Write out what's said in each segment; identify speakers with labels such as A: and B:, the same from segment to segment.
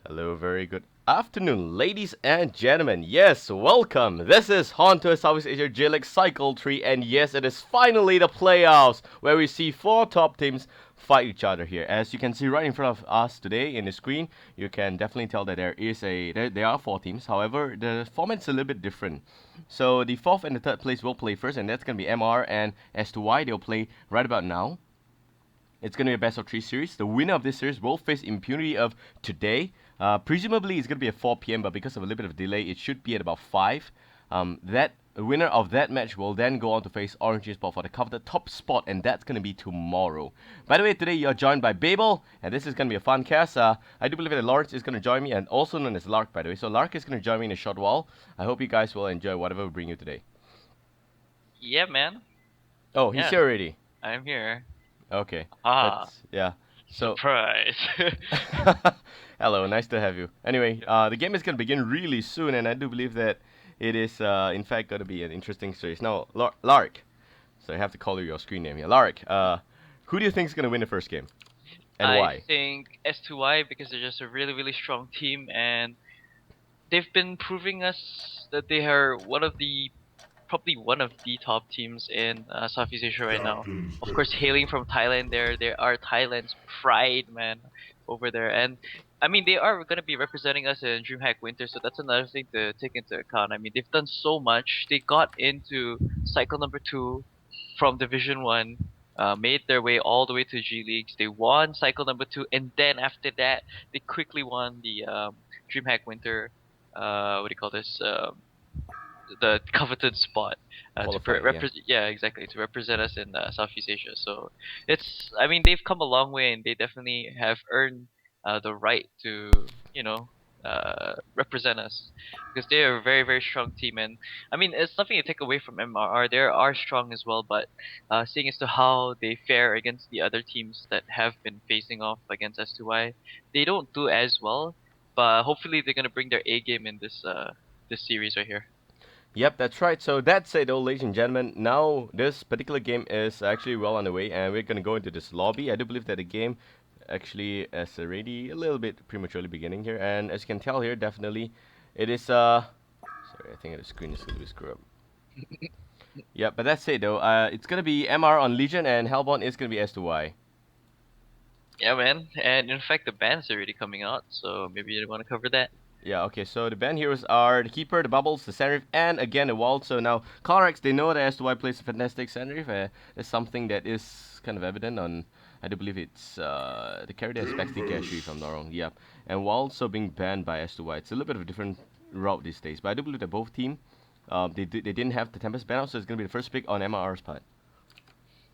A: Hello, very good afternoon, ladies and gentlemen. Yes, welcome. This is HoNTourSEA Southeast Asia J-League Cycle 3, and yes, it is finally the playoffs where we see four top teams fight each other here. As you can see right in front of us today in the screen, you can definitely tell that there are four teams. However, the format's a little bit different. So the fourth and the third place will play first, and that's gonna be MR and S2Y. They'll play right about now. It's going to be a best of three series. The winner of this series will face Impunity of today. Presumably, it's going to be at 4 p.m., but because of a little bit of delay, it should be at about 5. That winner of that match will then go on to face Orange Sport for the coveted top spot, and that's going to be tomorrow. By the way, today you're joined by Babael, and this is going to be a fun cast. I do believe that Larcms is going to join me, and also known as Lark, by the way. So Lark is going to join me in a short while. I hope you guys will enjoy whatever we bring you today.
B: Yeah, man.
A: Oh, he's
B: Yeah,
A: here already.
B: I'm here.
A: Okay,
B: Ah,
A: that's yeah. So
B: surprise.
A: hello, nice to have you. Anyway,
B: Yep.
A: the game is going to begin really soon, and I do believe that it is, in fact, going to be an interesting series. Now, Lark, so I have to call you your screen name here. Lark, who do you think is going to win the first game, and
B: I
A: why?
B: think S2Y because they're just a really, really strong team, and they've been proving us that they are probably one of the top teams in Southeast Asia right now. Of course, hailing from Thailand, they are Thailand's pride, man, over there. And I mean, they are going to be representing us in DreamHack Winter, so that's another thing to take into account. I mean, they've done so much. They got into cycle number 2 from Division 1. Made their way all the way to G Leagues. They won cycle number 2, and then after that, they quickly won the DreamHack Winter. What do you call this? The coveted spot to
A: Qualifying, yeah.
B: represent, yeah, exactly, to represent us in Southeast Asia. So it's, I mean, they've come a long way, and they definitely have earned the right to represent us, because they are a very, very strong team. And I mean, it's nothing to take away from MRR. They are strong as well, but seeing as to how they fare against the other teams that have been facing off against S2Y, they don't do as well. But hopefully they're gonna bring their A game in this series right here.
A: Yep, that's right. So that's it, though, ladies and gentlemen. Now, this particular game is actually well underway, and we're going to go into this lobby. I do believe that the game actually is already a little bit prematurely beginning here, and as you can tell here, definitely it is, sorry, I think the screen is a little bit screwed up. Yep, but that's it, though. It's going to be MR on Legion, and Hellbourne is going to be S2Y.
B: Yeah, man. And in fact, the band's already coming out, so maybe you want to cover that.
A: Yeah, okay, so the band heroes are the Keeper, the Bubbles, the Sandreef, and again the Wall. So now, Colrex, they know that S2Y plays a fantastic Sandreef. It's something that is kind of evident on, I do believe it's the character has Baxter Cashew, if I'm not wrong. Yep. And while also being banned by S2Y, it's a little bit of a different route these days. But I do believe that both team, they didn't have the Tempest ban out, so it's going to be the first pick on MRR's part.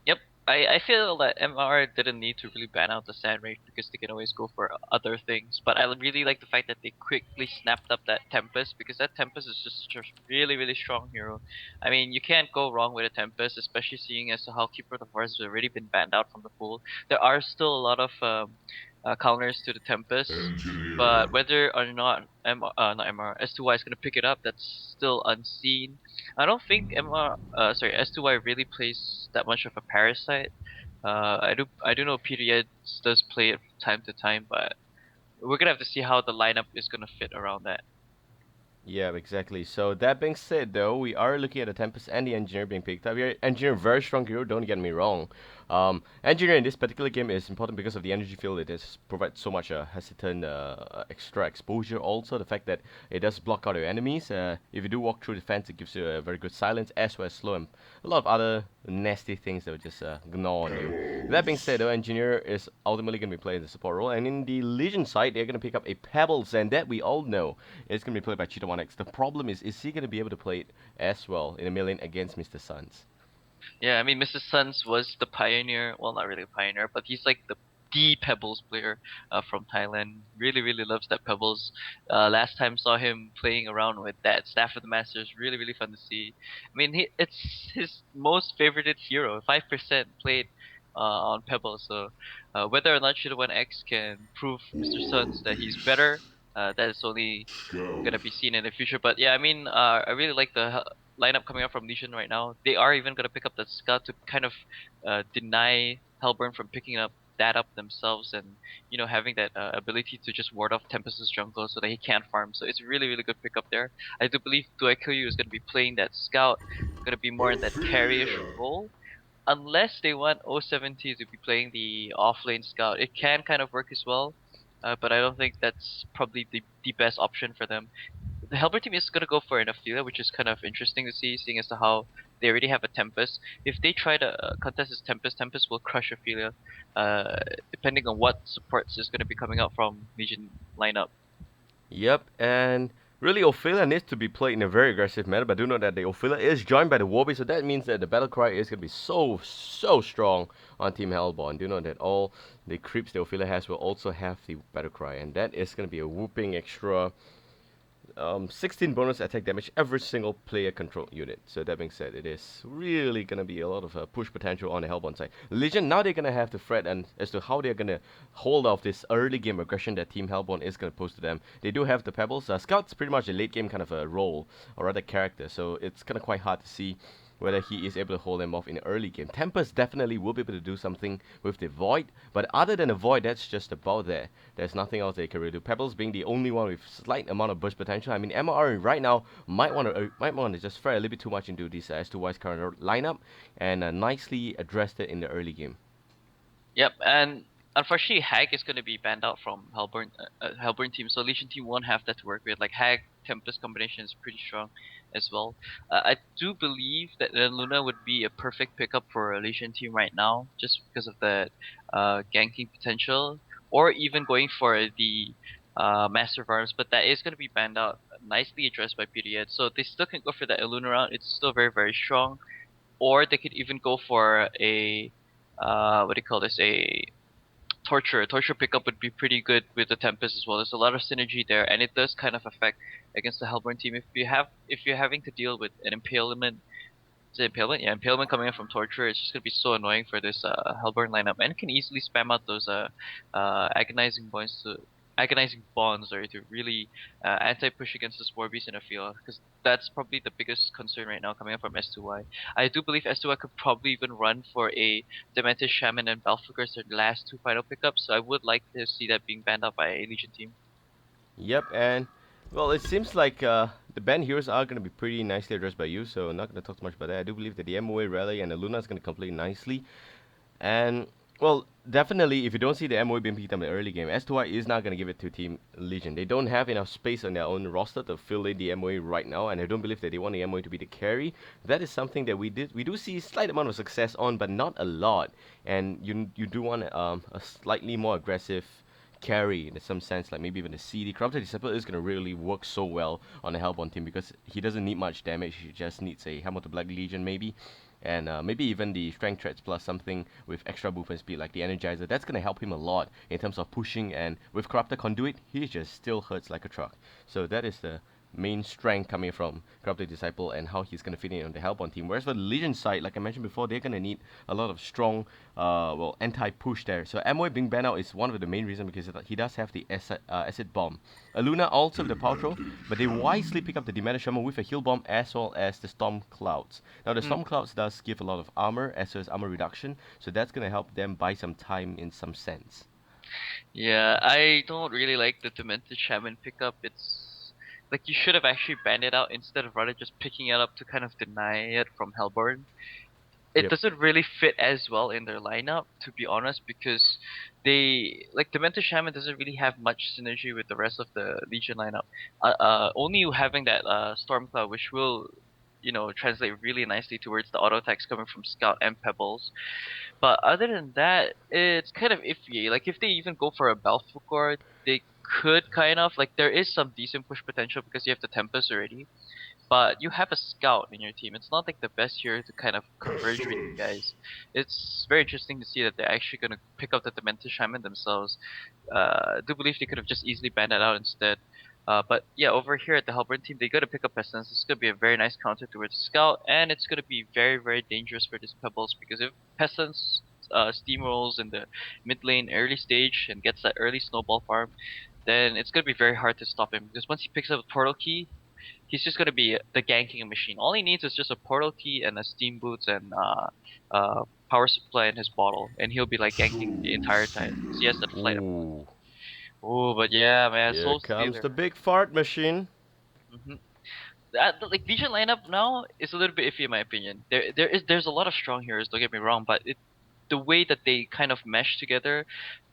B: Yep. I feel that MR didn't need to really ban out the sand rage because they can always go for other things. But I really like the fact that they quickly snapped up that Tempest, because that Tempest is just really, really strong hero. I mean, you can't go wrong with a Tempest, especially seeing as to how Keeper of the Forest has already been banned out from the pool. There are still a lot of counters to the Tempest, but whether or not not MR, S2Y is gonna pick it up, that's still unseen. I don't think S2Y really plays that much of a parasite. I do know periods does play it from time to time, but we're gonna have to see how the lineup is gonna fit around that.
A: Yeah, exactly. So that being said, though, we are looking at the Tempest and the Engineer being picked up. Here, Engineer, very strong hero. Don't get me wrong. Engineer in this particular game is important because of the energy field. It is provides so much hesitant extra exposure. Also, the fact that it does block out your enemies. If you do walk through the fence, it gives you a very good silence as well as slow and a lot of other nasty things that will just gnaw on you. That being said, though, Engineer is ultimately going to be playing the support role, and in the Legion side, they're going to pick up a Pebbles, and that we all know is going to be played by Cheetah 1X. The problem is he going to be able to play it as well in a million against Mr. Suns?
B: Yeah, I mean, Mr. Suns was the pioneer. Well, not really a pioneer, but he's like the Pebbles player from Thailand. Really, really loves that Pebbles. Last time saw him playing around with that Staff of the Masters. Really, really fun to see. I mean, it's his most favorited hero. 5% played on Pebbles. So whether or not Shida One X can prove Mr. Suns that he's better, that is only gonna be seen in the future. But yeah, I mean, I really like the lineup coming up from Legion right now. They are even gonna pick up that scout to kind of deny Hellburn from picking up that up themselves, and having that ability to just ward off Tempest's jungle so that he can't farm. So it's a really really good pickup there. I do believe Do I Kill You is going to be playing that scout, going to be more in that carryish role. Unless they want O70 to be playing the offlane scout, it can kind of work as well. But I don't think that's probably the best option for them. The Helper team is gonna go for an Ophelia, which is kind of interesting to see, seeing as to how they already have a Tempest. If they try to contest this Tempest, Tempest will crush Ophelia, uh, depending on what supports is gonna be coming out from Legion lineup.
A: Yep, and really Ophelia needs to be played in a very aggressive manner, but do know that the Ophelia is joined by the Warby, so that means that the battle cry is going to be so strong on Team Hellborn. Do know that all the creeps the Ophelia has will also have the battle cry, and that is going to be a whooping extra 16 bonus attack damage every single player control unit. So that being said, it is really gonna be a lot of push potential on the Hellbourne side. Legion now they're gonna have to fret and as to how they're gonna hold off this early game aggression that Team Hellbourne is gonna pose to them. They do have the Pebbles. Scout's pretty much a late game kind of a role or rather character, so it's kind of quite hard to see whether he is able to hold them off in the early game. Tempest definitely will be able to do something with the Void, but other than the Void, that's just about there. There's nothing else they can really do. Pebbles being the only one with slight amount of burst potential. I mean, MRR right now might want to just fret a little bit too much into this S2y's current lineup and nicely addressed it in the early game.
B: Yep, and unfortunately, Hag is going to be banned out from Hellburn team, so Legion team won't have that to work with. Like Hag Tempest combination is pretty strong as well. I do believe that Luna would be a perfect pickup for a Legion team right now, just because of the ganking potential, or even going for the Master of Arms, but that is going to be banned out, nicely addressed by PDH. So they still can go for that Luna round. It's still very very strong, or they could even go for a what do you call this, a torture pickup would be pretty good with the Tempest as well. There's a lot of synergy there, and it does kind of affect against the Hellborn team. If you're having to deal with an impalement, is it impalement? Yeah, impalement coming in from torture. It's just gonna be so annoying for this Hellborn lineup, and can easily spam out those agonizing bonds or to really anti-push against this war beast in the field, because that's probably the biggest concern right now coming up from s2y. I do believe s2y could probably even run for a Demented Shaman and Balfagor as their last two final pickups, so I would like to see that being banned out by a Legion team.
A: Yep, and well, it seems like the band heroes are going to be pretty nicely addressed by you, so I'm not going to talk too much about that. I do believe that the MOA rally and the Luna is going to complete nicely. And well, definitely, if you don't see the MOE being picked up in the early game, S2Y is not going to give it to Team Legion. They don't have enough space on their own roster to fill in the MOE right now, and I don't believe that they want the MOE to be the carry. That is something that we do see slight amount of success on, but not a lot. And you do want a slightly more aggressive carry in some sense, like maybe even the CD. Corrupted Disciple is going to really work so well on the Hellbourne team because he doesn't need much damage. He just needs a Hammer to Black Legion maybe, and maybe even the Strength Threats plus something with extra movement speed like the Energizer. That's going to help him a lot in terms of pushing, and with Corrupted Conduit, he just still hurts like a truck. So that is the main strength coming from Corrupted Disciple and how he's going to fit in on the Hellbourne team. Whereas for the Legion side, like I mentioned before, they're going to need a lot of strong, anti-push there. So MOA being banned out is one of the main reasons because he does have the acid bomb. Aluna also with the Power Throw, but they wisely pick up the Demented Shaman with a heal bomb as well as the Storm Clouds. Now the Storm Clouds does give a lot of armor as well as armor reduction, so that's going to help them buy some time in some sense.
B: Yeah, I don't really like the Demented Shaman pickup. It's like you should have actually banned it out instead of rather just picking it up to kind of deny it from Hellborn. It
A: Yep.
B: doesn't really fit as well in their lineup, to be honest, because they like Demented Shaman doesn't really have much synergy with the rest of the Legion lineup. Only you having that Stormcloud, which will translate really nicely towards the auto attacks coming from Scout and Pebbles. But other than that, it's kind of iffy. Like if they even go for a Balfagor, they could kind of like there is some decent push potential because you have the Tempest already, but you have a Scout in your team. It's not like the best hero to kind of converge with you guys. It's very interesting to see that they're actually going to pick up the Demented Shaman themselves. I do believe they could have just easily banned it out instead. But yeah, over here at the Hellborn team, they got to pick up Pestilence. This is going to be a very nice counter towards Scout, and it's going to be very, very dangerous for this Pebbles because if Pestilence steamrolls in the mid lane early stage and gets that early snowball farm, then it's going to be very hard to stop him because once he picks up a Portal Key, he's just gonna be the ganking machine. All he needs is just a portal key and a steam boots and power supply in his bottle, and he'll be like ganking the entire time because he has that flight up.
A: Ooh,
B: Oh, but yeah, man,
A: here
B: Soul
A: comes the
B: Stealer.
A: big fart machine.
B: hmm That like Legion lineup now is a little bit iffy in my opinion. There's a lot of strong heroes. Don't get me wrong, but the way that they kind of mesh together,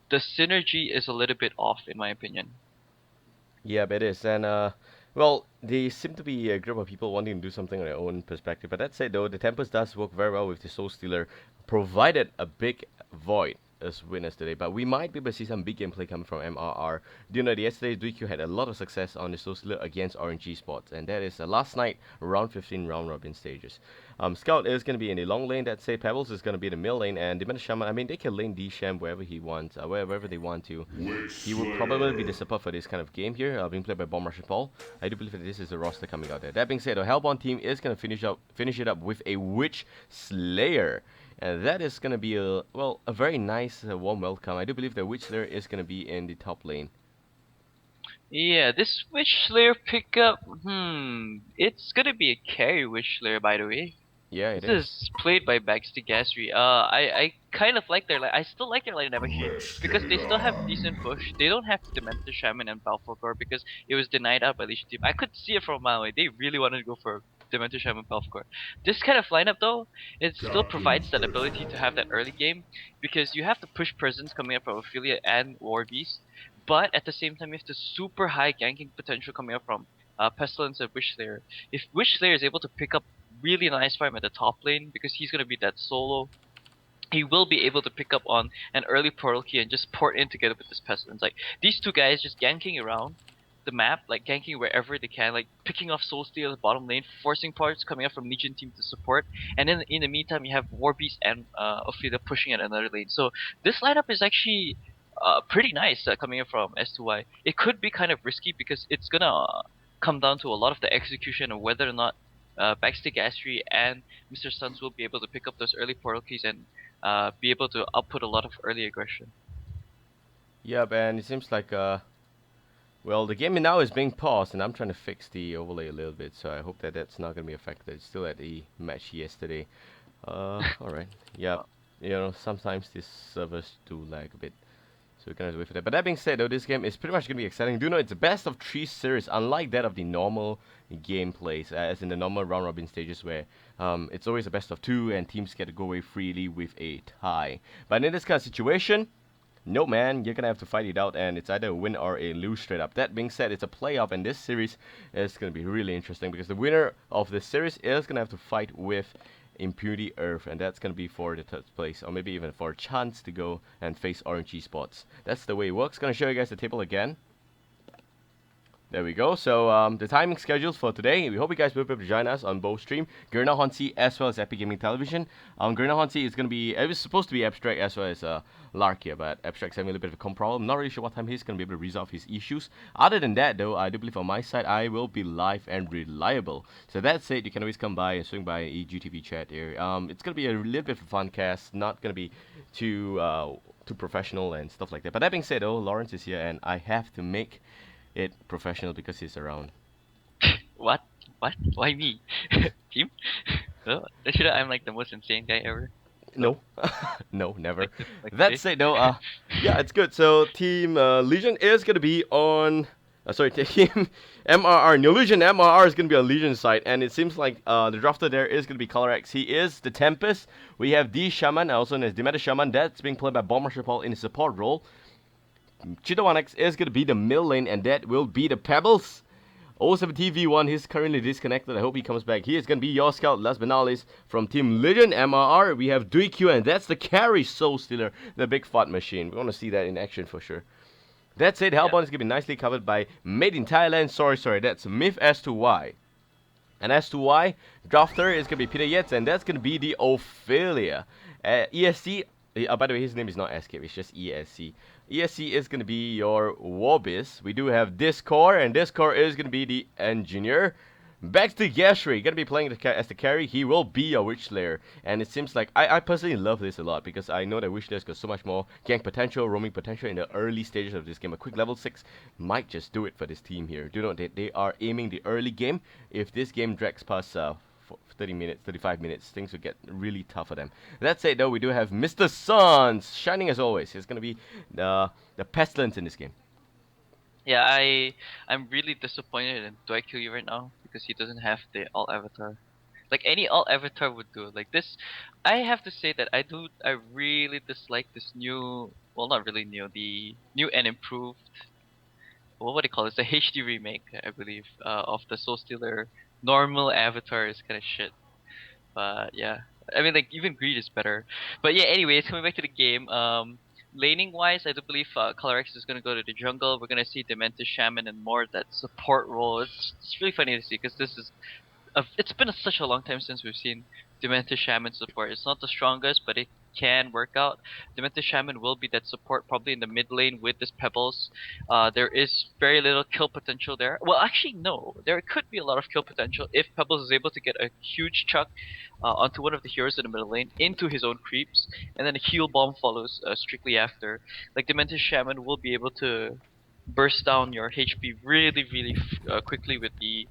B: the synergy is a little bit off in my opinion.
A: Yeah, it is, and well, they seem to be a group of people wanting to do something on their own perspective. But that said, though, the Tempest does work very well with the Soul Stealer, provided a big void as winners today. But we might be able to see some big gameplay coming from MRR. Do you know that yesterday DQ had a lot of success on the Soul Stealer against RNG spots, and that is last night round 15 round robin stages. Scout is going to be in the long lane. That say Pebbles is going to be in the middle lane, and Dementor Shaman. I mean, they can lane D-Sham wherever he wants, wherever they want to. He will probably be the support for this kind of game here, being played by Bomb Russian Paul. I do believe that this is the roster coming out there. That being said, the Hellbound team is going to finish it up with a Witch Slayer. And that is going to be a very nice warm welcome. I do believe the Witch Slayer is going to be in the top lane.
B: Yeah, this Witch Slayer pickup, it's gonna be a carry Witch Slayer by the way.
A: Yeah, it
B: This
A: is.
B: is played by Baxter Gasry. I kind of like I still like their lineup actually because they still have decent push. They don't have Dementor Shaman and Balfagor because it was denied out by Legion team. I could see it from a mile away. They really wanted to go for Dementor Shaman Balfagor. This kind of lineup though, it still provides that ability to have that early game because you have the push presence coming up from Affiliate and War Beast, but at the same time you have the super high ganking potential coming up from Pestilence and Wish Slayer. If Wish Slayer is able to pick up really nice for him at the top lane because he's gonna be that solo. He will be able to pick up on an early portal key and just port in together with this pestilence. Like these two guys just ganking around the map, like ganking wherever they can, like picking off Soul Steal at the bottom lane, forcing parts coming up from Legion team to support, and then in the meantime you have Warbeast and Ophelia pushing at another lane. So this lineup is actually pretty nice coming in from S2y. It could be kind of risky because it's gonna come down to a lot of the execution of whether or not Backstick Astri and Mr. Suns will be able to pick up those early portal keys and be able to output a lot of early aggression.
A: Yep, and it seems like well, the game now is being paused, and I'm trying to fix the overlay a little bit, so I hope that that's not going to be affected. It's still at the match yesterday. Alright. Yep. You know, sometimes these servers do lag a bit. So we're gonna wait for that. But that being said, though, this game is pretty much gonna be exciting. Do know it's a best of 3 series, unlike that of the normal gameplays, as in the normal round robin stages where it's always a best of 2 and teams get to go away freely with a tie. But in this kind of situation, no man, you're gonna have to fight it out, and it's either a win or a lose straight up. That being said, it's a playoff, and this series is gonna be really interesting because the winner of this series is gonna have to fight with Impunity Earth, and that's gonna be for the third place, or maybe even for a chance to go and face RNG spots. That's the way it works. Gonna show you guys the table again. There we go. So the timing schedules for today. We hope you guys will be able to join us on both stream, Gurna HoNTourSEA as well as Epic Gaming Television. Gurna HoNTourSEA is gonna be it was supposed to be Abstract as well as Larcms, but Abstract's having a little bit of a com problem. Not really sure what time he's gonna be able to resolve his issues. Other than that, though, I do believe on my side I will be live and reliable. So that's it. You can always come by and swing by EGTV chat here. It's gonna be a little bit of a fun cast. Not gonna be too professional and stuff like that. But that being said, though, Lawrence is here and I have to make it professional because he's around.
B: What? What? Why me? Team? No, should I'm like the most insane guy ever.
A: No, no, never.
B: Like
A: That's
B: today?
A: it, though. Yeah, it's good. So Team Legion is gonna be on. Sorry, Team MRR. New Legion MRR is gonna be on Legion side, and it seems like the drafter there is gonna be ColorX. He is the Tempest. We have D Shaman, also known as Dementor Shaman. That's being played by Bomb Russian Paul in the support role. Cheetah1X is going to be the middle lane, and that will be the Pebbles. 07TV1, he's currently disconnected. I hope he comes back. He is going to be your scout, last but not least, from Team Legion MRR. We have DQ, and that's the carry Soul Stealer, the big fart machine. We want to see that in action for sure. That's it. Hellbound is going to be nicely covered by Made in Thailand. Sorry, that's Myth S2y. And S2y, drafter is going to be Peter Yates, and that's going to be the Ophelia. ESC, by the way, his name is not Escape, it's just ESC. ESC is going to be your Warbis. We do have Discord, and Discord is going to be the Engineer. Back to Gashri, going to be playing as the carry. He will be a Witch Slayer. And it seems like, I personally love this a lot because I know that Witch Slayer's got so much more gank potential, roaming potential in the early stages of this game. A quick level 6 might just do it for this team here. Do note that they are aiming the early game. If this game drags past 30 minutes, 35 minutes, things will get really tough for them. That said, though, we do have Mr. Suns shining as always. He's gonna be the pestilence in this game.
B: Yeah, I'm really disappointed in Do I Kill You right now because he doesn't have the alt avatar. Like any alt avatar would do. Like this, I have to say that I really dislike this new. Well, not really new. The new and improved. What do you call it? It's the HD remake, I believe, of the Soul Stealer. Normal avatar is kind of shit. But yeah, I mean, like even Greed is better. But yeah, anyways, coming back to the game. Laning wise, I do believe ColorX is gonna go to the jungle. We're gonna see Demented Shaman and more that support role. It's really funny to see because this is it's been such a long time since we've seen Demented Shaman support. It's not the strongest, but it can work out. Demented Shaman will be that support probably in the mid lane with this Pebbles. There is very little kill potential there. Well, actually, no. There could be a lot of kill potential if Pebbles is able to get a huge chuck onto one of the heroes in the middle lane into his own creeps, and then a heal bomb follows strictly after. Like Demented Shaman will be able to burst down your HP really quickly with the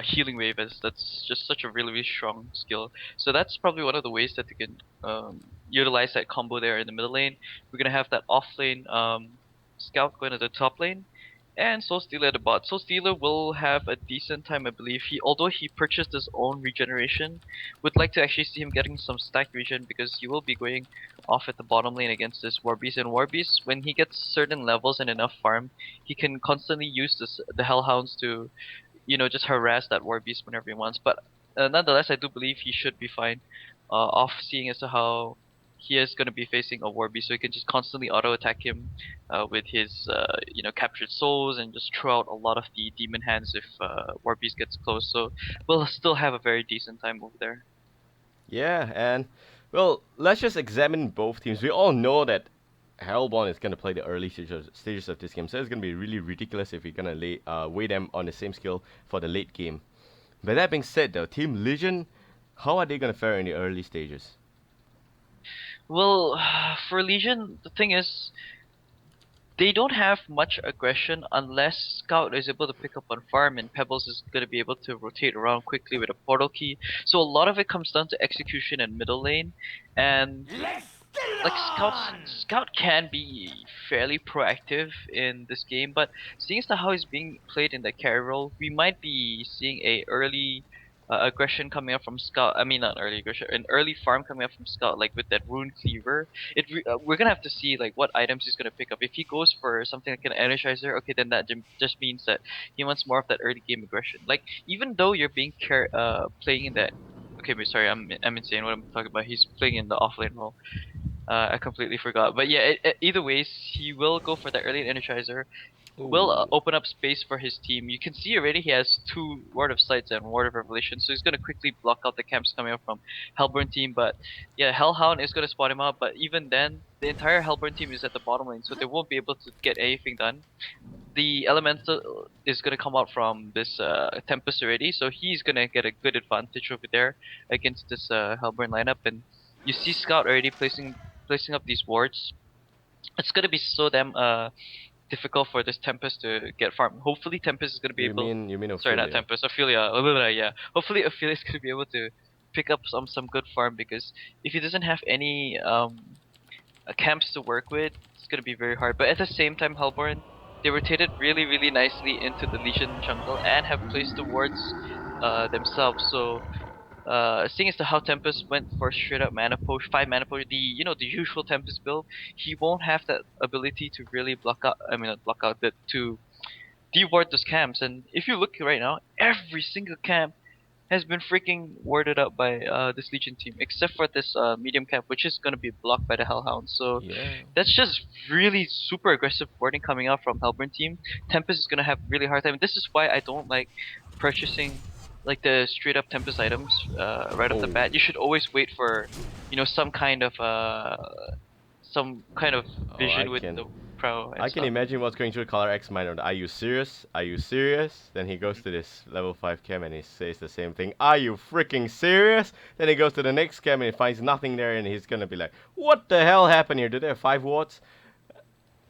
B: healing wave, as that's just such a really strong skill. So that's probably one of the ways that they can utilize that combo there in the middle lane. We're gonna have that off lane scout going to the top lane, and Soul Stealer at the bot. Soul Stealer will have a decent time, I believe. Although he purchased his own regeneration, would like to actually see him getting some stack regen because he will be going off at the bottom lane against this Warbeast. And Warbeast, when he gets certain levels and enough farm, he can constantly use the Hellhounds to just harass that war beast whenever he wants. But nonetheless, I do believe he should be fine. Off seeing as to how he is going to be facing a war beast, so he can just constantly auto attack him with his captured souls and just throw out a lot of the demon hands if war beast gets close. So we'll still have a very decent time over there.
A: Yeah, and well, let's just examine both teams. We all know that Hellborn is going to play the early stages of this game, so it's going to be really ridiculous if we're going to weigh them on the same skill for the late game. But that being said, though, Team Legion, how are they going to fare in the early stages?
B: Well, for Legion, the thing is, they don't have much aggression unless Scout is able to pick up on farm and Pebbles is going to be able to rotate around quickly with a portal key. So a lot of it comes down to execution and middle lane. And like Scout can be fairly proactive in this game, but seeing as to how he's being played in the carry role, we might be seeing a early aggression coming up from Scout. I mean, not early aggression, an early farm coming up from Scout, like with that Rune Cleaver. We're gonna have to see like what items he's gonna pick up. If he goes for something like an Energizer, okay, then that just means that he wants more of that early game aggression. Like even though you're being playing in that. Okay, but sorry, I'm insane. What I'm talking about. He's playing in the offlane role. I completely forgot. But yeah, either ways, he will go for the early energizer. Will
A: Ooh.
B: open up space for his team. You can see already he has 2 Ward of Sights and Ward of Revelation, so he's gonna quickly block out the camps coming up from Hellburn team. But yeah, Hellhound is gonna spot him out. But even then, the entire Hellburn team is at the bottom lane, so they won't be able to get anything done. The Elemental is gonna come out from this Tempest already, so he's gonna get a good advantage over there against this Hellburn lineup. And you see Scout already placing up these wards. It's gonna be so damn difficult for this Tempest to get farm. Hopefully Tempest is gonna be
A: You
B: able.
A: mean you mean
B: Sorry, not
A: Ophelia?
B: Tempest, Ophelia. Yeah. Hopefully Ophelia is gonna be able to pick up some good farm, because if he doesn't have any camps to work with, it's gonna be very hard. But at the same time, Hellborn, they rotated really nicely into the Legion jungle and have placed the wards themselves. So seeing as to how Tempest went for straight up mana push, 5 mana push, the usual Tempest build, he won't have that ability to really block out. I mean, not block out, but to deward those camps. And if you look right now, every single camp has been freaking warded up by this Legion team, except for this medium camp, which is gonna be blocked by the Hellhound. So
A: Yeah.
B: that's just really super aggressive warding coming out from Hellburn team. Tempest is gonna have really hard time. This is why I don't like purchasing like the straight up Tempest items right off the
A: Oh.
B: bat. You should always wait for some kind of
A: Oh, I
B: vision with
A: can
B: the pro and
A: I can
B: stuff.
A: imagine what's going through Color X mind. Are you serious? Are you serious? Then he goes to this level 5 cam and he says the same thing. Are you freaking serious? Then he goes to the next cam and he finds nothing there and he's gonna be like, what the hell happened here? Do they have 5 wards?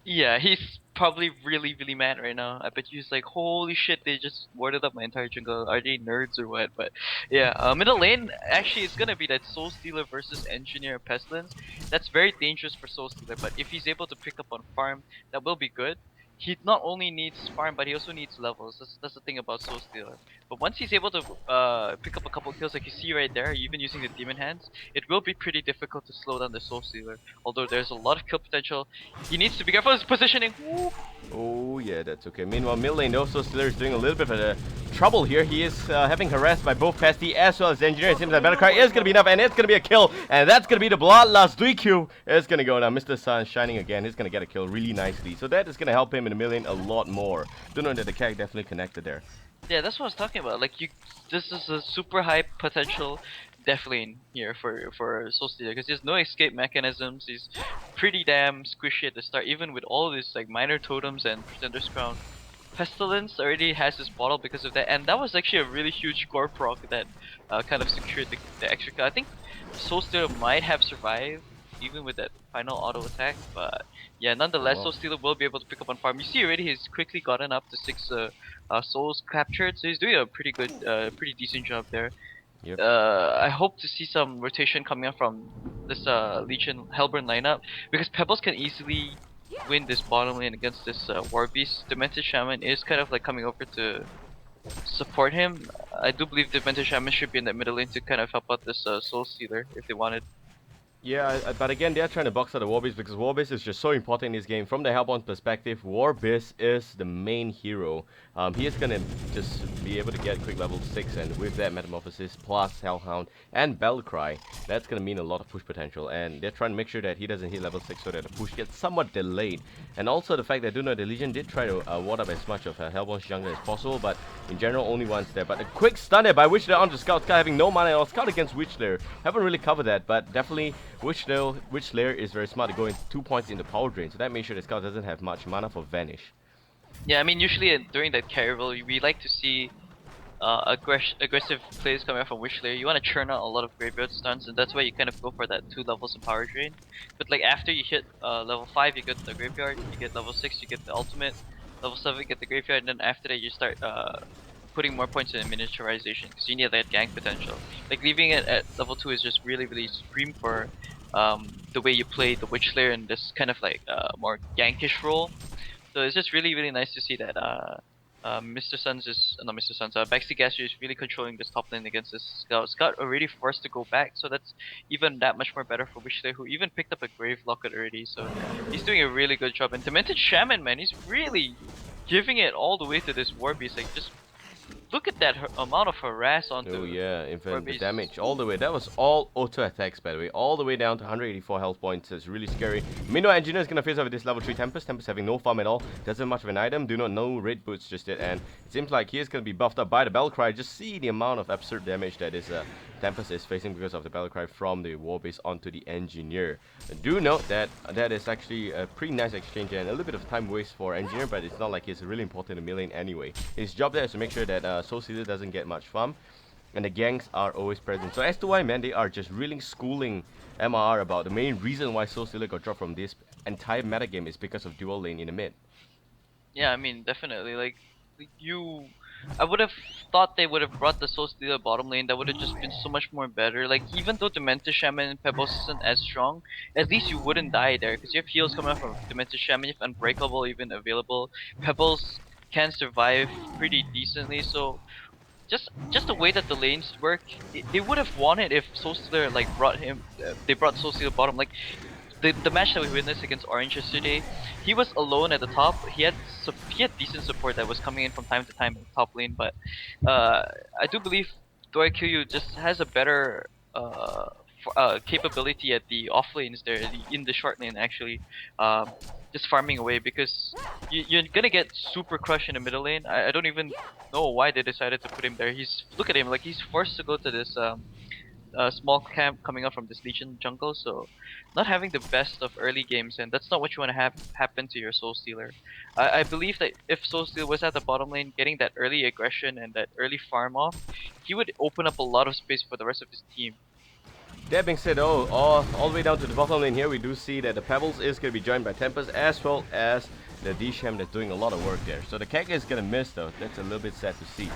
B: Yeah, he's probably really, really mad right now. I bet he's like, holy shit, they just warded up my entire jungle. Are they nerds or what? But yeah, middle lane, actually, it's gonna be that Soul Stealer versus Engineer Pestilence. That's very dangerous for Soul Stealer, but if he's able to pick up on farm, that will be good. He not only needs farm, but he also needs levels. That's the thing about Soul Stealer. But once he's able to pick up a couple kills, like you see right there, even using the Demon Hands, it will be pretty difficult to slow down the Soul Stealer. Although there's a lot of kill potential, he needs to be careful with his positioning. Woo!
A: Oh yeah, that's okay. Meanwhile, mid lane, also Steeler is doing a little bit of trouble here. He is having harassed by both Pesty as well as Engineer. It seems that Battlecry is going to be enough, and it's going to be a kill. And that's going to be the Bloodlust 3Q. It's going to go now. Mr. Sun shining again. He's going to get a kill really nicely. So that is going to help him in the mid lane a lot more. Do know that the CAC definitely connected there.
B: Yeah, that's what I was talking about. Like this is a super high potential def lane here for Soul Stealer because there's no escape mechanisms. He's pretty damn squishy at the start, even with all these like minor totems and Pretender's Crown. Pestilence already has his bottle because of that, and that was actually a really huge core proc that kind of secured the extra kill. I think Soul Stealer might have survived even with that final auto attack, but yeah, nonetheless, Soul Stealer will be able to pick up on farm. You see already he's quickly gotten up to 6 souls captured, so he's doing a pretty good, pretty decent job there.
A: Yep.
B: I hope to see some rotation coming up from this Legion Hellburn lineup because Pebbles can easily win this bottom lane against this War Beast. Demented Shaman is kind of like coming over to support him. I do believe Demented Shaman should be in that middle lane to kind of help out this Soul Stealer if they wanted.
A: Yeah, but again, they're trying to box out the Warbeast because Warbeast is just so important in this game. From the Hellbourne perspective, Warbeast is the main hero. He is going to just be able to get quick level 6, and with that Metamorphosis plus Hellhound and Battlecry, that's going to mean a lot of push potential. And they're trying to make sure that he doesn't hit level 6 so that the push gets somewhat delayed. And also the fact that do know the Legion did try to ward up as much of Hellbourne's jungle as possible, but in general only once there. But a quick stun there by Witchlayer onto Scout. Scout having no mana at all. Scout against Witchlayer. Haven't really covered that, but definitely Witchlayer is very smart to go in 2 points into power drain, so that makes sure the Scout doesn't have much mana for Vanish.
B: Yeah, I mean usually during that carry roll, we like to see aggressive plays coming out from Witchlayer. You want to churn out a lot of graveyard stuns, and that's why you kind of go for that 2 levels of power drain. But like after you hit level 5, you get the graveyard. You get level 6, you get the ultimate. Level 7, you get the graveyard, and then after that, you start putting more points in miniaturization because you need that gank potential. Like leaving it at level 2 is just really, really supreme for the way you play the Witchlayer in this kind of like more gankish role. So it's just really, really nice to see that Mr. Suns is not Mr. Suns. Baxi Gasser is really controlling this top lane against this Scout. Scout already forced to go back, so that's even that much more better for Witchlayer, who even picked up a Grave Locket already. So he's doing a really good job. And Demented Shaman, man, he's really giving it all the way to this War Beast. Like just look at that amount of harass onto.
A: Oh yeah, in fact, the damage all the way. That was all auto attacks, by the way, all the way down to 184 health points. It's really scary. Meanwhile, Engineer is gonna face off with this level 3 Tempest. Tempest having no farm at all. Doesn't have much of an item. Do not know red boots just yet, and it seems like he is gonna be buffed up by the Battlecry. Just see the amount of absurd damage that is Tempest is facing because of the Battlecry from the Warbeast onto the Engineer. Do note that that is actually a pretty nice exchange and a little bit of time waste for Engineer, but it's not like it's really important in the lane anyway. His job there is to make sure that Soul Stealer doesn't get much farm, and the ganks are always present. So s2y, man, they are just really schooling MRR about the main reason why Soul Stealer got dropped from this entire metagame is because of dual lane in the mid.
B: Yeah, I mean definitely. Like I would have thought they would have brought the Soul Stealer bottom lane. That would have just been so much more better. Like even though Demented Shaman and Pebbles isn't as strong, at least you wouldn't die there because you have heals coming up from Demented Shaman. You have Unbreakable even available. Pebbles can survive pretty decently. So just the way that the lanes work, they would have won it if Soul Stealer like brought him. They brought Soul Stealer bottom. Like the match that we witnessed against Orange yesterday, he was alone at the top. He had decent support that was coming in from time to time in the top lane, but I do believe Doikyu just has a better capability at the off lanes there, in the short lane actually, just farming away because you're gonna get super crushed in the middle lane. I don't even know why they decided to put him there. Look at him, like he's forced to go to this small camp coming up from this Legion jungle, so not having the best of early games, and that's not what you want to have happen to your Soul Stealer. I believe that if Soul Stealer was at the bottom lane, getting that early aggression and that early farm off, he would open up a lot of space for the rest of his team.
A: That being said, all the way down to the bottom lane here, we do see that the Pebbles is going to be joined by Tempest as well as the D-Sham that's doing a lot of work there. So the Keg is gonna miss though. That's a little bit sad to see.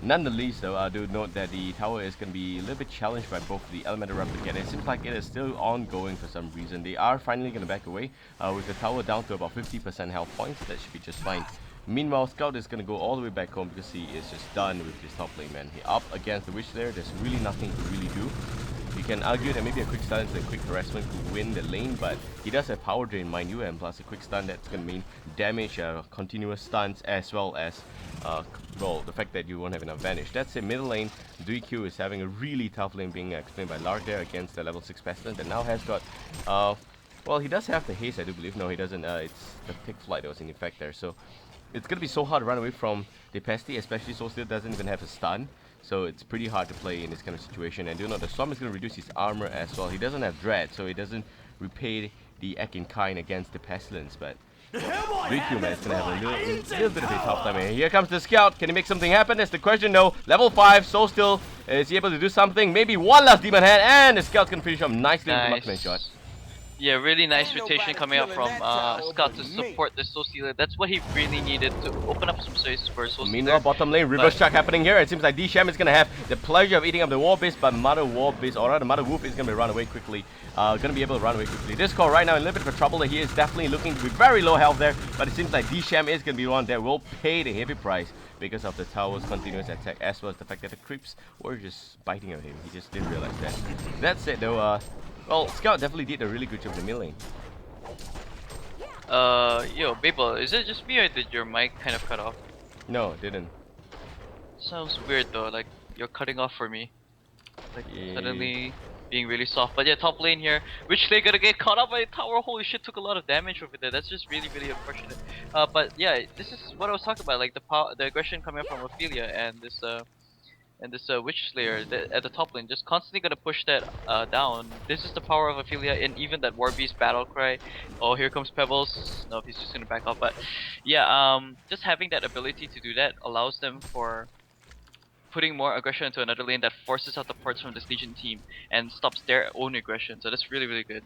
A: None the least though, I do note that the tower is going to be a little bit challenged by both the Elemental Replicator. It seems like it is still ongoing for some reason. They are finally going to back away with the tower down to about 50% health points. That should be just fine. Meanwhile, Scout is going to go all the way back home because he is just done with his top lane, man. He up against the Witch Slayer. There's really nothing to really do. You can argue that maybe a quick stun and a quick harassment could win the lane, but he does have power drain, mind you, and plus a quick stun that's going to mean damage, continuous stuns, as well as well, the fact that you won't have an advantage. That's it. Middle lane, DQ is having a really tough lane being explained by Lark there against the level 6 Pestilence that now has got well, he does have the haste, I do believe. No, he doesn't. It's the Tick Flight that was in effect there, so it's going to be so hard to run away from the Pesty, especially so still doesn't even have a stun. So it's pretty hard to play in this kind of situation. And do know the Storm is going to reduce his armor as well. He doesn't have Dread, so he doesn't repay the Ek in kind against the Pestilence. But Riku, man, is going to have a little bit of a tough time. And here comes the Scout. Can he make something happen? That's the question, no. Level 5, so still. Is he able to do something? Maybe one last Demon Hand, and the Scout's going to finish up nicely with the marksman shot.
B: Yeah, really nice rotation coming out from Scott to support the s2y. That's what he really needed to open up some space for s2y.
A: Meanwhile, bottom lane, reverse chuck happening here. It seems like D-Sham is going to have the pleasure of eating up the War Beast, but Mother War Beast, or rather Mother Wolf, is going to be run away quickly. Going to be able to run away quickly. This call right now in a little bit of trouble. He is definitely looking to be very low health there, but it seems like D-Sham is going to be one that will pay the heavy price because of the tower's continuous attack, as well as the fact that the creeps were just biting at him. He just didn't realize that. That's it though. Well, Scout definitely did a really good job in the mid lane.
B: Yo, Babel, is it just me or did your mic kind of cut off?
A: No, it didn't.
B: Sounds weird though, like you're cutting off for me. Like suddenly being really soft. But yeah, top lane here, which they're gonna get caught up by the tower. Holy shit, took a lot of damage over there. That's just really, really unfortunate. But yeah, this is what I was talking about, like the aggression coming from Ophelia and this Witch Slayer at the top lane, just constantly gonna push that down. This is the power of Ophelia, and even that War Beast battle cry. Oh, here comes Pebbles. No, he's just gonna back off. But yeah, just having that ability to do that allows them for putting more aggression into another lane that forces out the parts from this Legion team and stops their own aggression. So that's really, really good.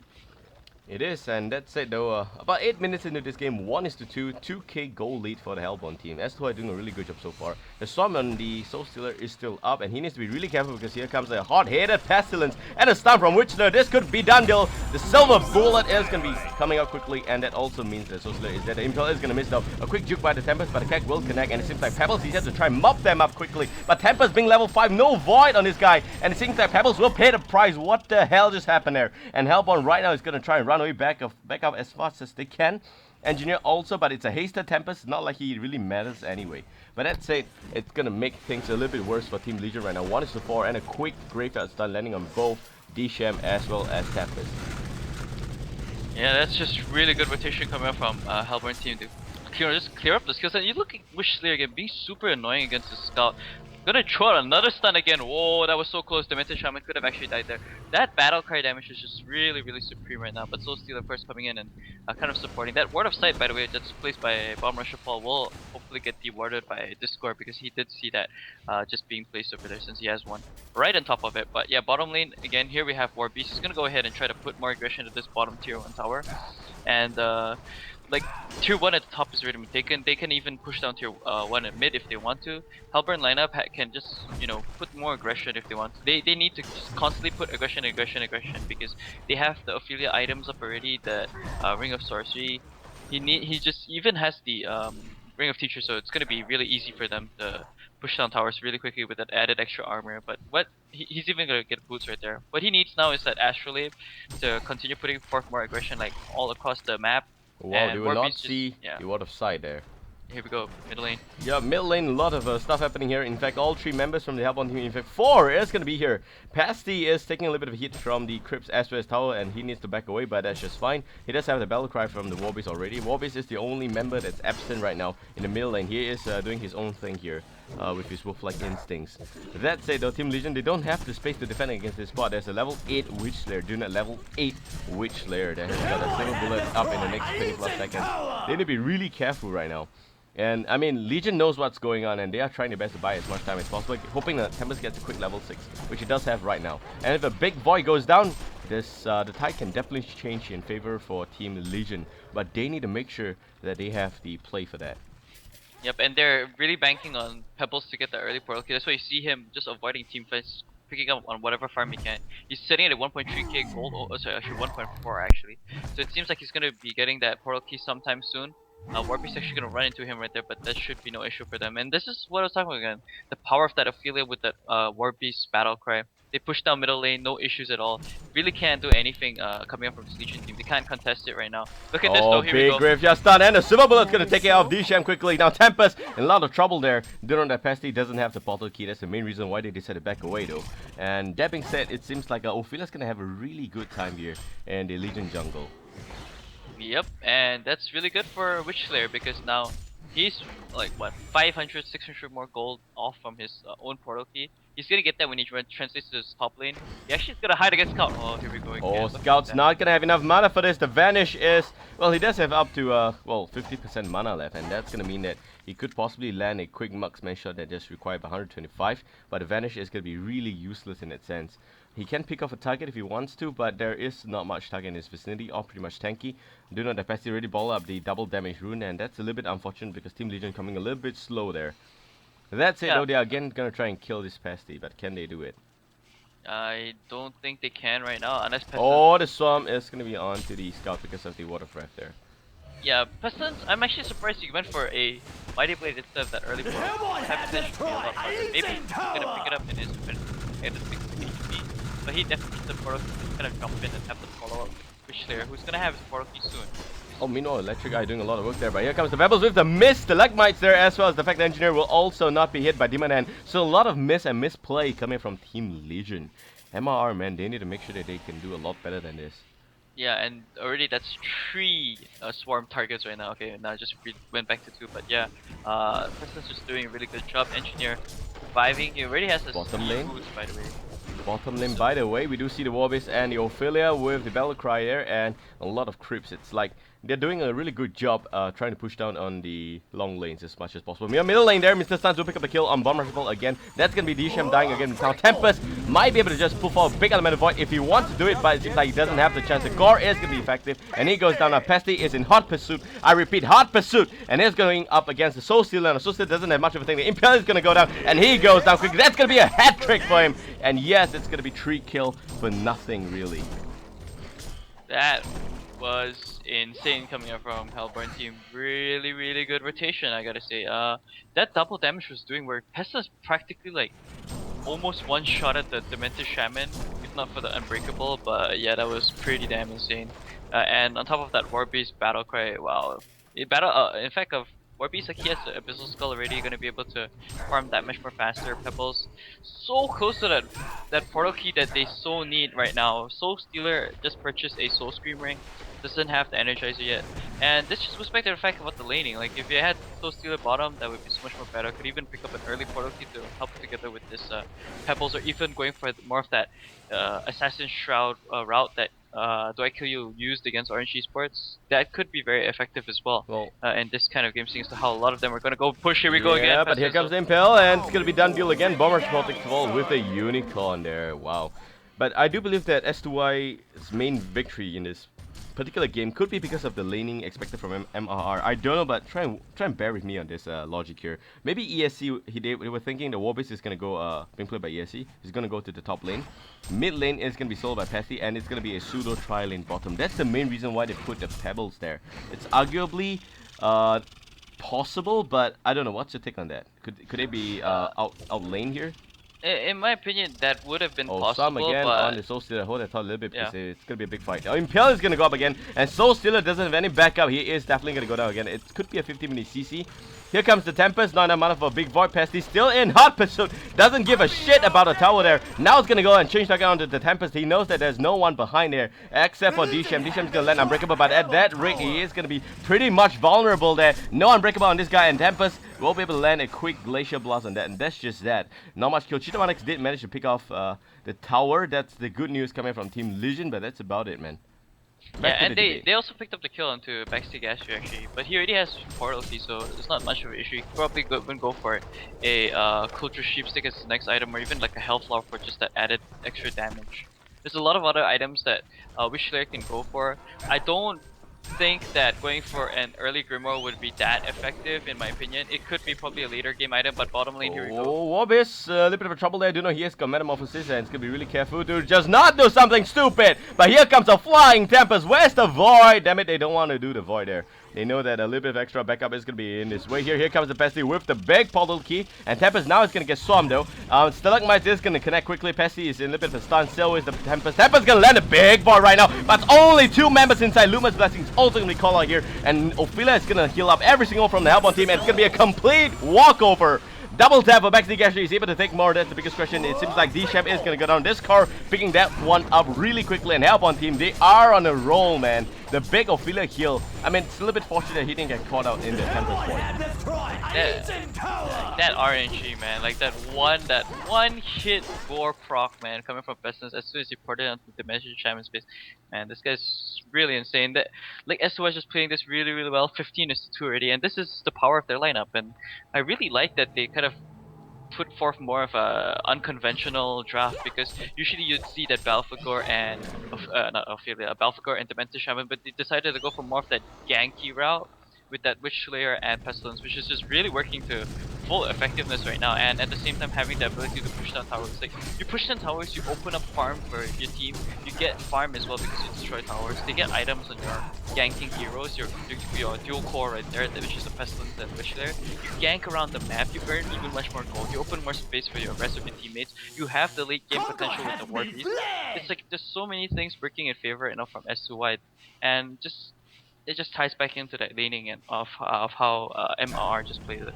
A: It is, and that's it though. About 8 minutes into this game, 1-2, 2k goal lead for the Hellborn team. s2y doing a really good job so far. The Storm on the Soul Stealer is still up, and he needs to be really careful because here comes a hot-headed Pestilence and a stun from Witchler. This could be done deal. The Silver Bullet is going to be coming out quickly, and that also means that Soul Stealer is dead. The Impel is going to miss out. A quick juke by the Tempest, but the Keg will connect, and it seems like Pebbles, he has to try and mop them up quickly. But Tempest being level 5, no Void on this guy, and it seems like Pebbles will pay the price. What the hell just happened there? And Hellborn right now is going to try and run away back up as fast as they can. Engineer also, but it's a hasted Tempest, not like he really matters anyway. But that said, it's gonna make things a little bit worse for Team Legion right now. 1-4 and a quick Graveyard stun landing on both D-Sham as well as Tempest.
B: Yeah, that's just really good rotation coming up from Hellborn team to just clear up the skill set. You look at Witch Slayer again, being super annoying against the Scout. Gonna throw out another stun again. Whoa, that was so close. Demented Shaman could have actually died there. That battle cry damage is just really, really supreme right now. But Soul Stealer first coming in and kind of supporting. That Ward of Sight, by the way, that's placed by Bomb Rusher Paul, will hopefully get dewarded by Discord because he did see that just being placed over there since he has one right on top of it. But yeah, bottom lane, again, here we have War Beast. He's gonna go ahead and try to put more aggression into this bottom tier 1 tower. And like tier 1 at the top is already been taken. They can even push down tier 1 at mid if they want to. Hellborn lineup can just, you know, put more aggression if they want. They need to just constantly put aggression because they have the Ophelia items up already. The Ring of Sorcery. He just even has the Ring of Teacher, so it's gonna be really easy for them to push down towers really quickly with that added extra armor. But what he's even gonna get boots right there. What he needs now is that Astrolabe to continue putting forth more aggression, like all across the map.
A: Wow, they will not see the Ward of Sight there.
B: Here we go, mid lane.
A: Yeah, mid lane, a lot of stuff happening here. In fact, all 3 members from the Hellborn team, in fact 4 is going to be here. Pasty is taking a little bit of a hit from the Crypts as well as tower, and he needs to back away, but that's just fine. He does have the battle cry from the War Beast already. War Beast is the only member that's absent right now in the mid lane. He is doing his own thing here with his wolf-like instincts. That said though, Team Legion, they don't have the space to defend against this spot. There's a level 8 Witch Slayer, doing a level 8 Witch Slayer that has got a single bullet up in the next 20 plus seconds. They need to be really careful right now. And I mean, Legion knows what's going on, and they are trying their best to buy as much time as possible, hoping that Tempest gets a quick level 6, which he does have right now. And if a big Void goes down, this the tide can definitely change in favor for Team Legion, but they need to make sure that they have the play for that.
B: Yep, and they're really banking on Pebbles to get the early portal kill. That's why you see him just avoiding team fights, picking up on whatever farm he can. He's sitting at a 1.3k gold, sorry, actually 1.4 actually. So it seems like he's gonna be getting that portal key sometime soon. Warby's actually gonna run into him right there, but that should be no issue for them. And this is what I was talking about again. The power of that affiliate with that Warby's battle cry. They push down middle lane, no issues at all. Really can't do anything coming up from this Legion team. They can't contest it right now. Look at this though, here we
A: big
B: go.
A: graveyard stun, and a silver bullet's gonna take it out of DSham quickly. Now Tempest in a lot of trouble there. Duron that Pesty doesn't have the portal key. That's the main reason why they decided to back away though. And that being said, it seems like Ophelia's gonna have a really good time here in the Legion jungle.
B: Yep, and that's really good for Witch Slayer because now he's like what 500, 600 more gold off from his own portal key. He's gonna get that when he translates to his top lane. He actually is gonna hide against Scout. Oh, here we go again.
A: Oh, Scout's not gonna have enough mana for this. The Vanish is, well, he does have up to well 50% mana left, and that's gonna mean that he could possibly land a quick marksman shot that just requires 125. But the Vanish is gonna be really useless in that sense. He can pick off a target if he wants to, but there is not much target in his vicinity, all pretty much tanky. Do not have Pesty already ball up the double damage rune, and that's a little bit unfortunate because Team Legion coming a little bit slow there. That's it though, they are again gonna try and kill this Pesty, but can they do it?
B: I don't think they can right now, unless Pestilence...
A: Oh, the Swarm is gonna be on to the Scout because of the Water Breath there.
B: Yeah, Pestilence, I'm actually surprised you went for a Mighty Blade instead of that early portal. Have potential to be a lot harder. Maybe he's gonna pick it up in his HP, but he definitely needs the portal key to kind of jump in and have the follow-up Witch Slayer, who's gonna have his portal key soon.
A: Oh, meanwhile, Electric Eye doing a lot of work there, but here comes the Pebbles with the miss. The Larcms there, as well as the fact the Engineer will also not be hit by Demon Hand. So a lot of miss and misplay coming from Team Legion. MRR, man, they need to make sure that they can do a lot better than this.
B: Yeah, and already that's 3 swarm targets right now. Okay, now I just went back to 2, but yeah, Preston's just doing a really good job. Engineer surviving. He already has a
A: bottom lane
B: boost, by the way.
A: Bottom lane, by the way, we do see the Warbase and the Ophelia with the Battle Cry there and a lot of creeps. It's like they're doing a really good job trying to push down on the long lanes as much as possible. Middle lane there, Mr. Stans will pick up the kill on Bomb Rifle again. That's going to be DSham dying again. Now Tempest might be able to just pull forward a big element of void if he wants to do it, but it seems like he doesn't have the chance. The core is going to be effective, and he goes down. Now Pesty is in hot pursuit. I repeat, hot pursuit, and is going up against the Soul Stealer, and the Soul Stealer doesn't have much of a thing. The Impel is going to go down, and he goes down quickly. That's going to be a hat trick for him, and yes, it's going to be 3 kills for nothing really.
B: That was insane coming up from Hellborn team. Really, really good rotation, I gotta say. That double damage was doing where Pesta's practically like almost one-shotted the Demented Shaman, if not for the Unbreakable, but yeah, that was pretty damn insane. And on top of that, Warbeast Battle Cry, wow. In fact, Warbeast, like, he has the Abyssal Skull already, gonna be able to farm that much more faster. Pebbles so close to that portal key that they so need right now. Soul Stealer just purchased a Soul Scream ring, doesn't have the Energizer yet, and this just goes back to the fact about the laning. Like, if you had Soul Stealer bottom, that would be so much more better. Could even pick up an early portal key to help together with this Pebbles, or even going for more of that Assassin Shroud route that Do I Kill You used against Orange Esports. That could be very effective as well. In this kind of game, seeing as to how a lot of them are going to go push. Here we go again.
A: Yeah, but here comes the Impel, and it's going to be done deal again. Bomber takes the ball with a Unicorn there. Wow. But I do believe that s2y's main victory in this particular game could be because of the laning expected from MRR. I don't know, but try and bear with me on this logic here. Maybe ESC, they were thinking the Warbase is going to go, being played by ESC, he's going to go to the top lane. Mid lane is going to be sold by Pesty, and it's going to be a pseudo tri-lane bottom. That's the main reason why they put the Pebbles there. It's arguably possible, but I don't know. What's your take on that? Could they be out lane here?
B: In my opinion, that would have been possible.
A: Some again
B: but
A: on the Soul Stealer. Hold that thought a little bit because it's gonna be a big fight. Now Impel is gonna go up again, and Soul Stealer doesn't have any backup. He is definitely gonna go down again. It could be a 50-minute CC. Here comes the Tempest, not enough mana for a big void. Pesty still in hot pursuit. Doesn't give a shit about a tower there. Now it's gonna go and change target onto the Tempest. He knows that there's no one behind there except for DSham. DSham's gonna land Unbreakable, but at that rate he is gonna be pretty much vulnerable there. No Unbreakable on this guy, and Tempest will be able to land a quick Glacial Blast on that, and that's just that. Not much kill. Cheetah did manage to pick off the tower. That's the good news coming from Team Legion, but that's about it, man.
B: Yeah, and they also picked up the kill onto Backstick Astro actually, but he already has portal key, so it's not much of an issue. He probably would go for a Culture Sheepstick as his next item, or even like a Hellflower for just that added extra damage. There's a lot of other items that which player can go for. I don't think that going for an early Grimoire would be that effective, in my opinion. It could be probably a later game item, but bottom lane, here we go.
A: Oh, Wobis, a little bit of a trouble there. I do know he has got Metamorphosis and he's gonna be really careful to just not do something stupid. But here comes a flying Tempest. Where's the Void? Damn it, they don't want to do the Void there. They know that a little bit of extra backup is going to be in this way here. Here comes the Pesty with the big portal key. And Tempest now is going to get swarmed though. Stalagmite is going to connect quickly. Pesty is in a little bit of a stun. So is the Tempest. Tempest is going to land a big ball right now. But only 2 members inside. Luma's Blessing is also going to be called out here. And Ophelia is going to heal up every single from the Hellbound team. And it's going to be a complete walkover. Double tap for Backstick actually is able to take more. That's the biggest question. It seems like D-Shep is going to go down. This car picking that one up really quickly. And Hellbound team, they are on a roll, man. The big Ophelia heal. I mean, it's a little bit fortunate that he didn't get caught out in the Tempest point.
B: That RNG, man. Like that one hit gore proc, man, coming from Pestilence as soon as he ported it onto the Dimension Shaman space. Man, this guy's really insane. That like s2y is just playing this really, really well. 15-2 already, and this is the power of their lineup. And I really like that they kind of put forth more of a unconventional draft, because usually you'd see that Balfagor and not Ophelia, Balfagor and Demented Shaman, but they decided to go for more of that ganky route with that Witch Slayer and Pestilence, which is just really working to full effectiveness right now, and at the same time having the ability to push down towers. Like, you push down towers, you open up farm for your team, you get farm as well because you destroy towers, they get items on your ganking heroes, your dual core right there, which is the Pestilence and Witch Slayer. You gank around the map, you earn even much more gold, you open more space for your rest of your teammates, you have the late game potential with the War Beast. It's like, there's so many things working in favor enough from s2y, and just it just ties back into that laning and of how MRR just plays it.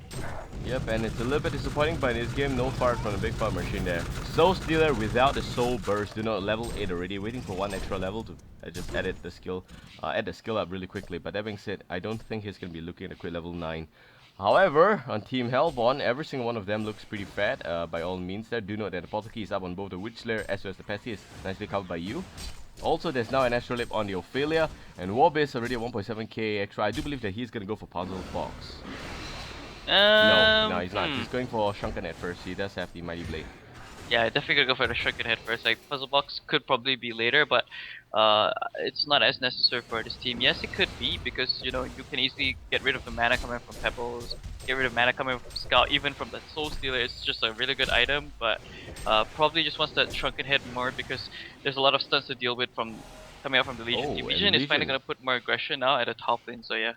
A: Yep, and it's a little bit disappointing, but in this game, no fart from the big fart machine there. Soul Stealer without the Soul Burst, do not level 8 already, waiting for 1 extra level to just add the skill up really quickly. But that being said, I don't think he's going to be looking at a quick level 9. However, on Team Hellborn, every single one of them looks pretty fat by all means there. Do note that the portal key is up on both the Witch Slayer as well as the Pesty is nicely covered by you. Also, there's now an Astral Lip on the Ophelia, and Warbase already at 1.7k extra. I do believe that he's going to go for Puzzle Fox. No, he's not. He's going for Shrunken at first. He does have the Mighty Blade.
B: Yeah, I definitely gonna go for the Shrunken Head first. Like, Puzzle Box could probably be later, but it's not as necessary for this team. Yes, it could be, because, you know, you can easily get rid of the mana coming from Pebbles, get rid of mana coming from Scout, even from the Soul Stealer. It's just a really good item, but probably just wants that Shrunken Head more, because there's a lot of stunts to deal with from coming out from the Legion team. Legion is finally gonna put more aggression now at the top lane, so yeah.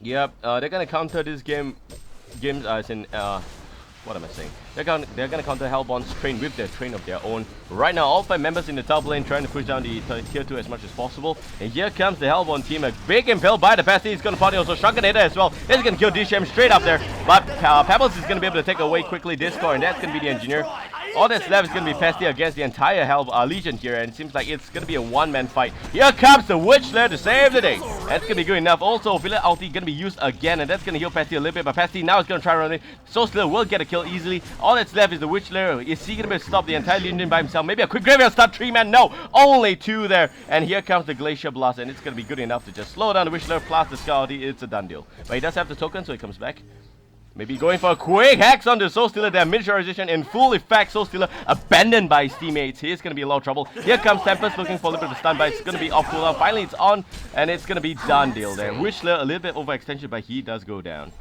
A: Yep, they're gonna counter this games as in what am I saying? They're gonna counter Hellborn's train with their train of their own. Right now, all 5 members in the top lane trying to push down the tier 2 as much as possible. And here comes the Hellborn team, a big impale by the Pesty. He's gonna party also Shrunken Hater as well. He's gonna kill D-Shem straight up there. But Pebbles is gonna be able to take away quickly this core, and that's gonna be the Engineer. All that's left is going to be Pesty against the entire Legion here, and it seems like it's going to be a one-man fight. Here comes the Witch Slayer to save the day. That's going to be good enough. Also, Ophelia ulti going to be used again, and that's going to heal Pesty a little bit, but Pesty now is going to try running. Soul Slayer will get a kill easily. All that's left is the Witch Slayer. Is he going to be able to stop the entire Legion by himself? Maybe a quick graveyard start 3-man? No, only 2 there. And here comes the Glacier Blast, and it's going to be good enough to just slow down the Witch Slayer plus the Scout. It's a done deal. But he does have the token, so he comes back. Maybe going for a quick hacks on the Soul Stealer there. Miniaturization in full effect. Soul Stealer abandoned by his teammates. He's going to be in a lot of trouble. Here comes Tempest looking for a little bit of stun, but it's going to be off cooldown. Finally, it's on, and it's going to be done deal there. Witch Slayer a little bit overextension, but he does go down.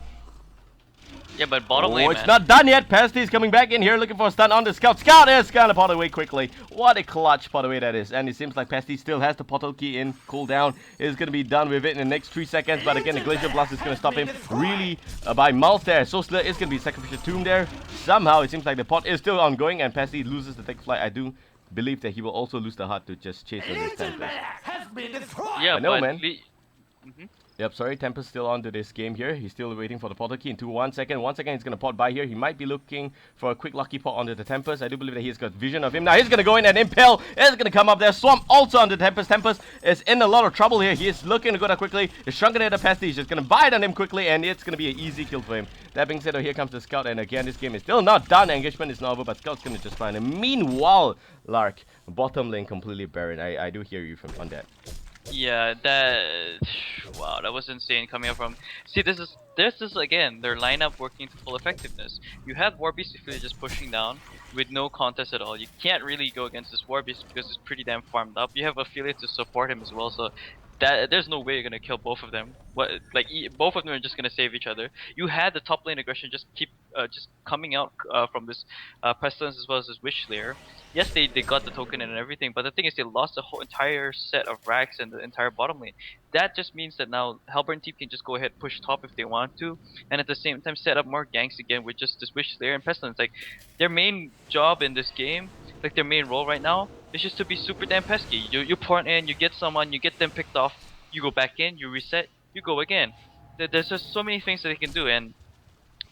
B: Yeah, but bottom lane,
A: it's not done yet. Pesty's coming back in here looking for a stun on the Scout. Scout is going to pot away quickly. What a clutch pot away that is. And it seems like Pesty still has the portal key in. Cooldown is going to be done with it in the next 3 seconds. But again, the Glacier Blast is going to stop him really by mouth there. Soul Stealer is going to be Sacrificial Tomb there. Somehow, it seems like the pot is still ongoing, and Pesty loses the take flight. I do believe that he will also lose the heart to just chase on this Tempest.
B: Yeah,
A: I know, man.
B: Mhm.
A: Yep, sorry, Tempest still onto this game here. He's still waiting for the portal key into 1 second. 1 second, he's going to pot by here. He might be looking for a quick lucky pot onto the Tempest. I do believe that he's got vision of him. Now he's going to go in and Impale is going to come up there. Swamp also on the Tempest. Tempest is in a lot of trouble here. He is looking to go down quickly. The Shrunken Head of Pesty is just going to bite on him quickly, and it's going to be an easy kill for him. That being said, here comes the Scout, and again, this game is still not done. Engagement is not over, but Scout's going to just find him. Meanwhile, Lark, bottom lane completely barren. I do hear you on that.
B: Yeah, that wow, that was insane coming up from. See, this is again their lineup working to full effectiveness. You have Warbeast if you're just pushing down with no contest at all. You can't really go against this Warbeast because it's pretty damn farmed up. You have Affiliate to support him as well, so that there's no way you're gonna kill both of them. What like both of them are just gonna save each other. You had the top lane aggression just keep just coming out from this Pestilence as well as this Wish Slayer. Yes, they got the token and everything, but the thing is they lost the whole entire set of racks and the entire bottom lane. That just means that now Hellburn team can just go ahead push top if they want to, and at the same time set up more ganks again with just this Wish Slayer and Pestilence. Like their main job in this game, like their main role right now, is just to be super damn pesky. You port in, you get someone, you get them picked off, you go back in, you reset, you go again. There's just so many things that they can do, and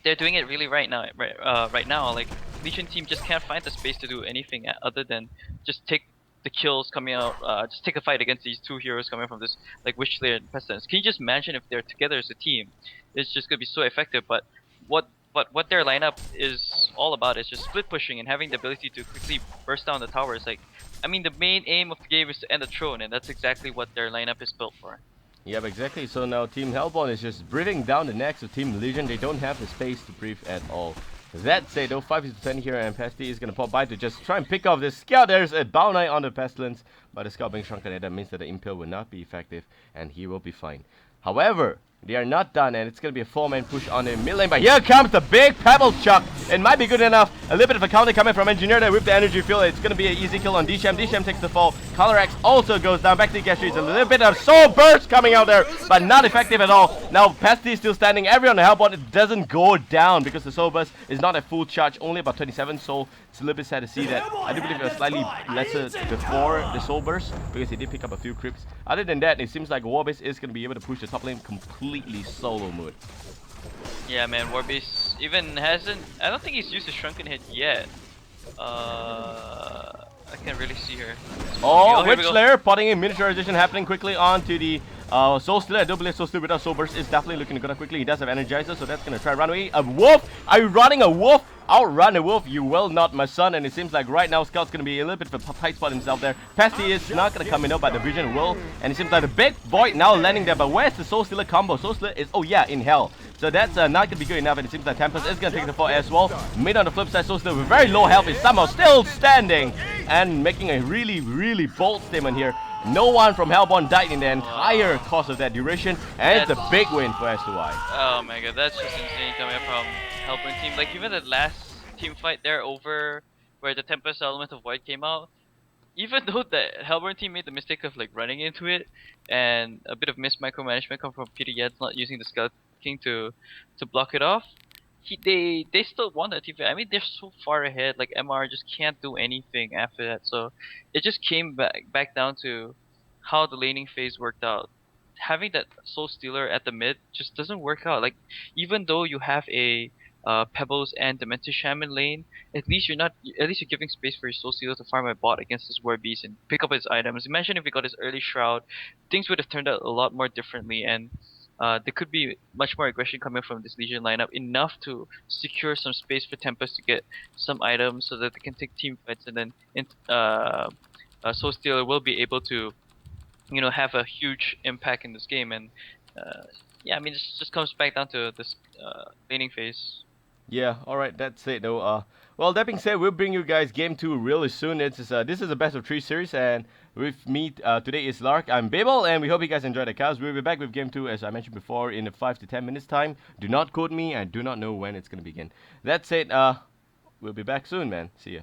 B: they're doing it really right now. Right now, like Legion team just can't find the space to do anything other than just take the kills coming out. Just take a fight against these two heroes coming from this like Witch Slayer and Pestilence. Can you just imagine if they're together as a team? It's just gonna be so effective. But what their lineup is all about is just split pushing and having the ability to quickly burst down the towers. Like, I mean, the main aim of the game is to end the throne, and that's exactly what their lineup is built for.
A: Yep, exactly. So now Team Hellborn is just breathing down the necks of Team Legion. They don't have the space to breathe at all. That said, though, 5% here, and Pesty is gonna pop by to just try and pick off this scout. There's a Bow Knight on the Pestilence, but the scout being shrunken, that means that the ImpE will not be effective, and he will be fine. However, they are not done, and it's gonna be a 4-man push on the mid lane. But here comes the big Pebble Chuck. It might be good enough. A little bit of a counter coming from Engineer there with the energy field. It's gonna be an easy kill on Disham. Disham takes the fall. Colorax also goes down. Back to the Gastries. A little bit of Soul Burst coming out there, but not effective at all. Now Pesty is still standing. Everyone on the Hellborn, it doesn't go down because the Soul Burst is not at full charge. Only about 27 soul. It's a little bit sad to see that. I do believe it was slightly lesser before the Soul Burst because he did pick up a few creeps. Other than that, it seems like Warbeast is going to be able to push the top lane completely solo mode.
B: Yeah, man, Warbeast even hasn't. I don't think he's used his Shrunken Head yet. I can't really see her.
A: Oh, Witch Slayer potting in miniaturization happening quickly onto the Soul Stealer. I don't believe Soul Stealer without Soul Burst is definitely looking to go down quickly. He does have Energizer, so that's going to try run away. A wolf! Are you running a wolf? Outrun a wolf, you will not, my son. And it seems like right now Scout's going to be a little bit of a tight spot himself there. Pesty is not going to come in out, but the Vision will. And it seems like the big Void now landing there. But where's the Soul Stealer combo? Soul Stealer is, oh yeah, in hell. So that's not going to be good enough. And it seems like Tempest is going to take the fall as well. Mid on the flip side, Soul Stealer with very low health is somehow still standing. And making a really, really bold statement here. No one from Hellborn died in the entire course of that duration, and it's a big win for s2y.
B: Oh my god, that's just insane coming up from Hellburn team. Like even the last team fight there over where the Tempest element of Void came out, even though the Hellburn team made the mistake of like running into it and a bit of missed micromanagement come from Peter Yads not using the Skeleton King to block it off, they still won that team fight. I mean they're so far ahead, like MR just can't do anything after that. So it just came back down to how the laning phase worked out. Having that Soul Stealer at the mid just doesn't work out. Like even though you have a Pebbles and Demented Shaman lane, at least you're giving space for your Soul Stealer to farm a bot against this War Beast and pick up his items. Imagine if we got his early Shroud, things would have turned out a lot more differently, and there could be much more aggression coming from this Legion lineup, enough to secure some space for Tempest to get some items so that they can take team fights, and then Soul Stealer will be able to have a huge impact in this game. And yeah, I mean, it just comes back down to this laning phase.
A: Yeah, alright, that's it though. Well, that being said, we'll bring you guys game 2 really soon. This is a best of 3 series, and with me today is Lark. I'm Babael, and we hope you guys enjoyed the cast. We'll be back with game 2, as I mentioned before, in 5 to 10 minutes time. Do not quote me, I do not know when it's gonna begin. That's it, we'll be back soon, man. See ya.